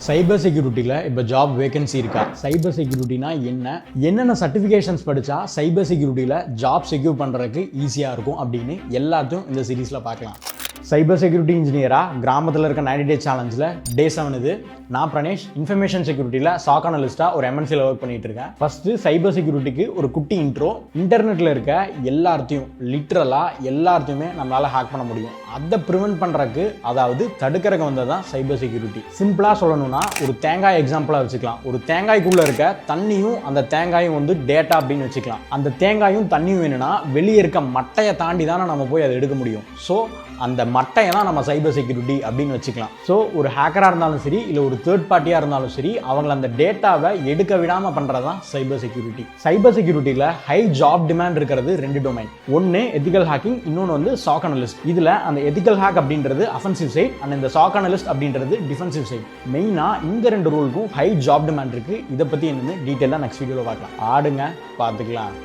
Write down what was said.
சைபர் செக்யூரிட்டியில் இப்போ job vacancy இருக்கா? சைபர் செக்யூரிட்டினா என்னென்ன சர்டிஃபிகேஷன்ஸ் படித்தா சைபர் செக்யூரிட்டியில் ஜாப் செக்யூர் பண்ணுறதுக்கு ஈஸியாக இருக்கும் அப்படின்னு எல்லாத்தையும் இந்த சீரீஸில் பார்க்கலாம். சைபர் செக்யூரிட்டி இன்ஜினியராக கிராமத்தில் இருக்க 90 டே சேலஞ்சில் டே 7 இது. நான் பிரணேஷ், இன்ஃபர்மேஷன் செக்யூரிட்டியில் சாக் அனலிஸ்ட்டாக ஒரு MNCயில் ஒர்க் பண்ணிட்டு இருக்கேன். ஃபர்ஸ்ட்டு சைபர் செக்யூரிட்டிக்கு ஒரு குட்டி இன்ட்ரோ. இன்டர்நெட்டில் இருக்க எல்லாத்தையும் எல்லாத்தையுமே நம்மளால் ஹேக் பண்ண முடியும். அதை ப்ரிவென்ட் பண்ணுறதுக்கு, அதாவது தடுக்கிறதுக்கு வந்தது தான் சைபர் செக்யூரிட்டி. சிம்பிளாக சொல்லணும்னா ஒரு தேங்காய் எக்ஸாம்பிளாக வச்சுக்கலாம். ஒரு தேங்காய்க்குள்ளே இருக்க தண்ணியும் அந்த தேங்காயும் வந்து டேட்டா அப்படின்னு வச்சுக்கலாம். அந்த தேங்காயும் தண்ணியும் வேணும்னா வெளியே இருக்க மட்டையை தாண்டி தானே நம்ம போய் அதை எடுக்க முடியும். ஸோ அந்த மட்டையை தான் நம்ம சைபர் செக்யூரிட்டி அப்படின்னு வச்சுக்கலாம். ஸோ ஒரு ஹேக்கராக இருந்தாலும் சரி, இல்லை ஒரு தேர்ட் பார்ட்டியாக இருந்தாலும் சரி, அவங்கள அந்த டேட்டாவை எடுக்க விடாமல் பண்ணுறது தான் சைபர் செக்யூரிட்டி. சைபர் செக்யூரிட்டியில் ஹை ஜாப் டிமாண்ட் இருக்கிறது 2 டொமைன். ஒன்று எத்திக்கல் ஹேக்கிங், இன்னொன்று வந்து சாக் அனலிஸ்ட். இதில் அந்த எத்திக்கல் ஹேக் அப்படின்றது அஃபென்சிவ் சைட், அண்ட் இந்த சாக் அனலிஸ்ட் அப்படின்றது டிஃபென்சிவ் சைட். மெயினாக இந்த 2 ரோலுக்கும் ஹை ஜாப் டிமாண்ட் இருக்குது. இதை பற்றி என்னன்னு டீட்டெயிலாக நெக்ஸ்ட் வீடியோவில் பார்க்கலாம். ஆடுங்க, பார்த்துக்கலாம்.